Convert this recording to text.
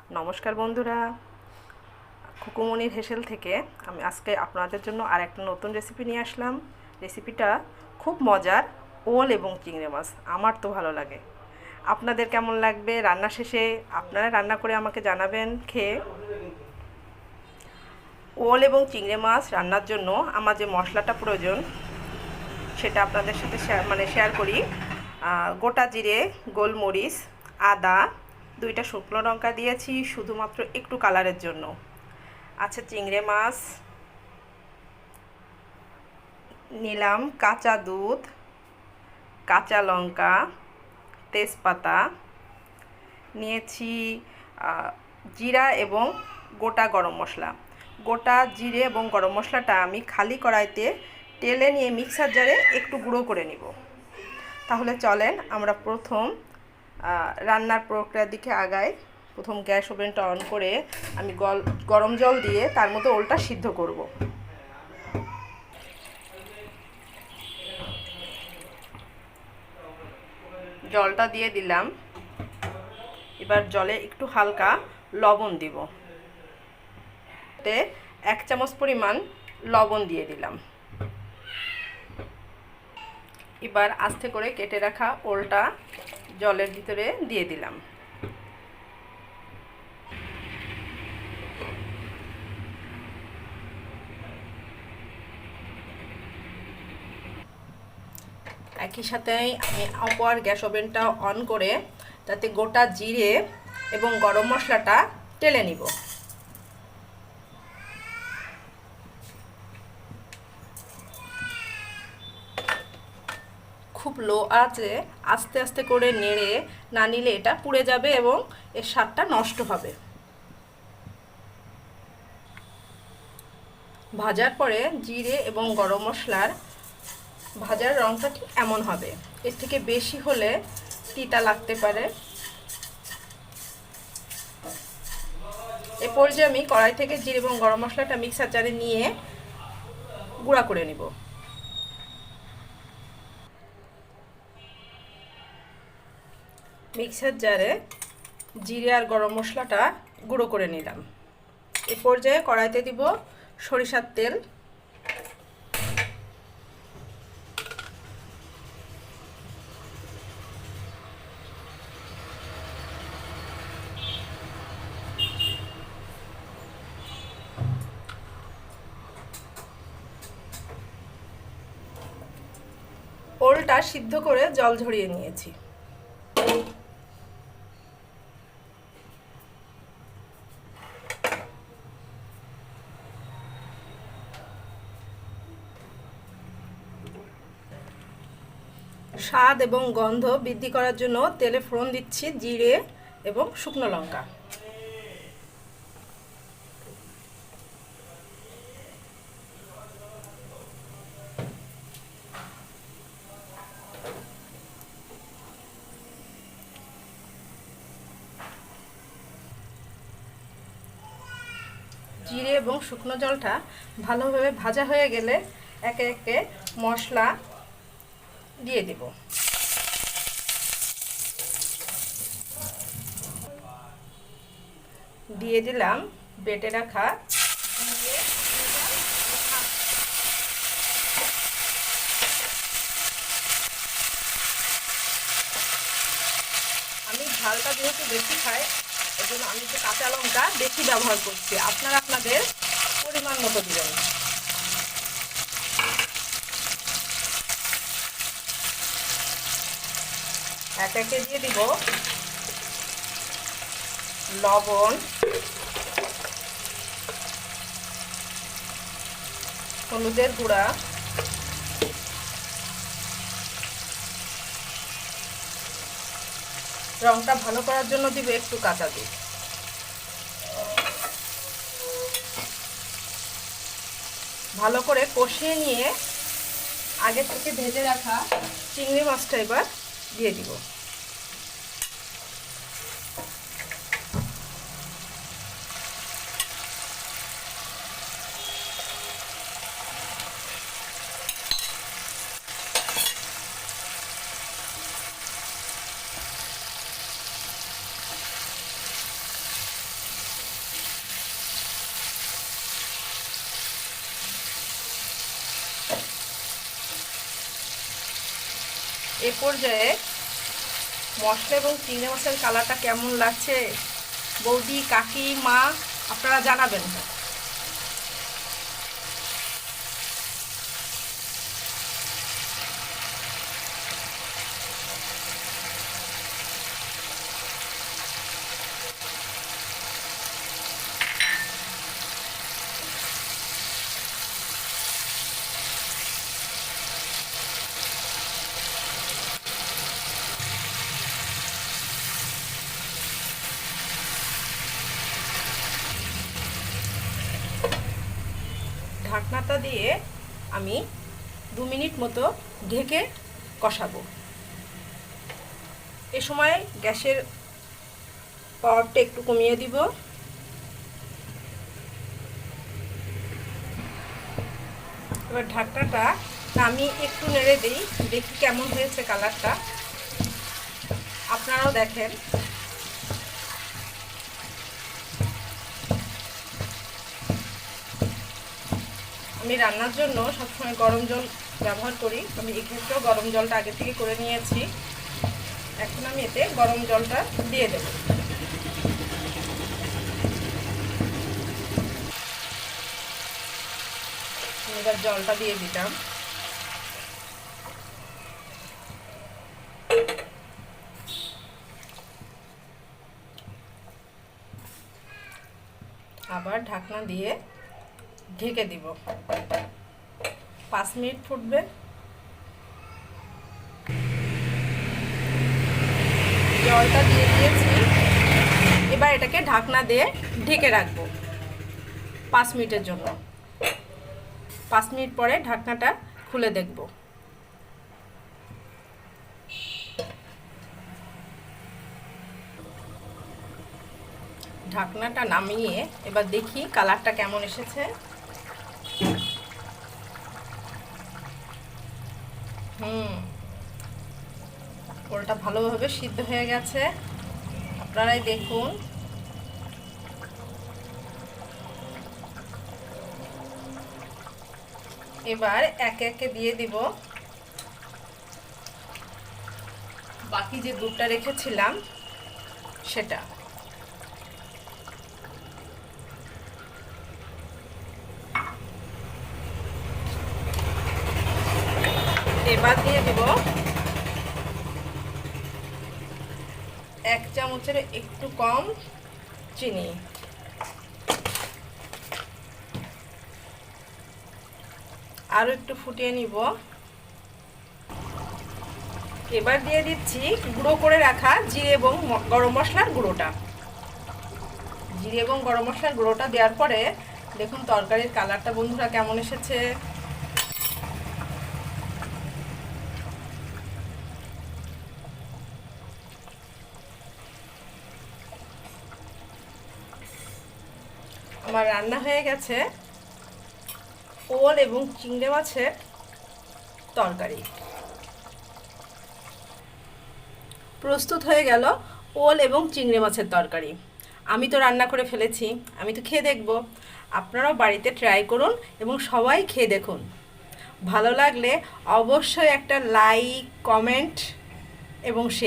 নমস্কার বন্ধুরা, খুকুমনির হেসেল থেকে আমি আজকে আপনাদের জন্য আর একটা নতুন রেসিপি নিয়ে আসলাম। রেসিপিটা খুব মজার, ওল এবং চিংড়ি মাছ। আমার তো ভালো লাগে। আপনাদের কেমন লাগবে রান্না শেষে আপনারা রান্না করে আমাকে জানাবেন খেয়ে। ওল এবং চিংড়ি মাছ রান্নার জন্য আমার যে মশলাটা প্রয়োজন সেটা আপনাদের সাথে শেয়ার করি। গোটা জিরে, গোলমরিচ, আদা, 2টা শুকনো লঙ্কা দিয়েছি শুধুমাত্র একটু কালারের জন্য। আচ্ছা, চিংড়ি মাছ নিলাম, কাঁচা দুধ, কাঁচা লঙ্কা, তেজপাতা নিয়েছি, জিরা এবং গোটা গরম মশলা। গোটা জিরে এবং গরম মশলাটা আমি খালি কড়াইতে তেলে নিয়ে মিক্সার জারে একটু গুঁড়ো করে নিব। তাহলে চলেন আমরা প্রথম রান্নার প্রক্রিয়ার দিকে আগাই। প্রথম গ্যাস ওভেনটা অন করে আমি গরম জল দিয়ে তার মধ্যে ওলটা সিদ্ধ করব। জলটা দিয়ে দিলাম। এবার জলে একটু হালকা লবণ দিব। 1 চামচ পরিমাণ লবণ দিয়ে দিলাম। এবার আস্তে করে কেটে রাখা ওলটা জলের ভিতরে দিয়ে দিলাম। একই সাথেই আমি অপর গ্যাস ওভেনটা অন করে তাতে গোটা জিরে এবং গরম মশলাটা টেলে নিব। খুব লো আঁচে আস্তে আস্তে করে নেড়ে না নিলে এটা পুড়ে যাবে এবং এর স্বাদটা নষ্ট হবে। ভাজার পরে জিরে এবং গরম মশলার ভাজার রঙটা ঠিক এমন হবে। এর থেকে বেশি হলে তিতা লাগতে পারে। এ পর্যায়ে আমি কড়াই থেকে জিরে এবং গরম মশলাটা মিক্সার জারে নিয়ে গুঁড়া করে নিব। মিক্সার জারে জিরে আর গরম মশলাটা গুঁড়ো করে নিলাম। এ পর্যায়ে কড়াইতে দিব সরিষার তেল। ওলটা সিদ্ধ করে জল ঝরিয়ে নিয়েছি। স্বাদ এবং গন্ধ বৃদ্ধি করার জন্য তেলে ফোড়ন দিচ্ছি জিরে এবং শুকনো লঙ্কা। জিরে এবং শুকনো জলটা ভালোভাবে ভাজা হয়ে গেলে একে একে মশলা দিয়ে দেব। দিয়ে দিলাম বেটে রাখা আমি ঝালটা যেহেতু বেশি খাই এজন্য আমি একটু কাঁচা লঙ্কা বেশি ব্যবহার করছি। আপনারা আপনাদের পরিমাণ মতো দিবেন। এক একে দিয়ে দিব লবণ, হলুদের গুঁড়া, রংটা ভালো করার জন্য দিব একটু কাঁচা দুধ। ভালো করে কষিয়ে নিয়ে আগে থেকে ভেজে রাখা চিংড়ি মাছটা এবার দিয়ে দিব। এ পর্যায়ে মশলা এবং চিংড়ি মাছের কালারটা কেমন লাগছে বৌদি, কাকি, মা আপনারা জানাবেন। ঢাকনাটা দিয়ে আমি 2 মিনিট মতো ঢেকে কষাবো। এ সময় গ্যাসের পাওয়ারটা একটু কমিয়ে দিব। এবার ঢাকনাটা আমি একটু নেড়ে দিই, দেখি কেমন হয়েছে কালারটা, আপনারাও দেখেন। আমি রান্নার জন্য সবসময় গরম জল ব্যবহার করি। আমি এক্ষেত্রেও গরম জলটা আগে থেকে করে নিয়েছি। এখন আমি এতে গরম জলটা দিয়ে দেব। এবার জলটা দিয়ে দিলাম। আবার ঢাকনা দিয়ে ঢেকে দিব। 5 মিনিট ফুটবে। জলটা দিয়ে দিয়েছি। এবার এটাকে ঢাকনা দিয়ে ঢেকে রাখবো 5 মিনিটের জন্য। 5 মিনিট পরে ঢাকনাটা খুলে দেখব। ঢাকনাটা নামিয়ে এবার দেখি কালারটা কেমন এসেছে। ওলটা ভালোভাবে সিদ্ধ হয়ে গেছে, আপনারাই দেখুন। এবার একে একে দিয়ে দিব বাকি যে দুধটা রেখেছিলাম সেটা। এবার দিয়ে দিব 1 চামচের একটু কম চিনি। আরও একটু ফুটিয়ে নিব। এবার দিয়ে দিচ্ছি গুঁড়ো করে রাখা জিরে এবং গরম মশলার গুঁড়োটা। জিরে এবং গরম মশলার গুঁড়োটা দেওয়ার পরে দেখুন তরকারির কালারটা বন্ধুরা কেমন এসেছে। আমার রান্না হয়ে গেছে ওল এবং চিংড়ি মাছের তরকারি। প্রস্তুত হয়ে গেল ওল এবং চিংড়ি মাছের তরকারি। আমি তো রান্না করে ফেলেছি, আমি তো খেয়ে দেখব। আপনারাও বাড়িতে ট্রাই করুন এবং সবাই খেয়ে দেখুন। ভালো লাগলে অবশ্যই একটা লাইক, কমেন্ট এবং শেয়ার।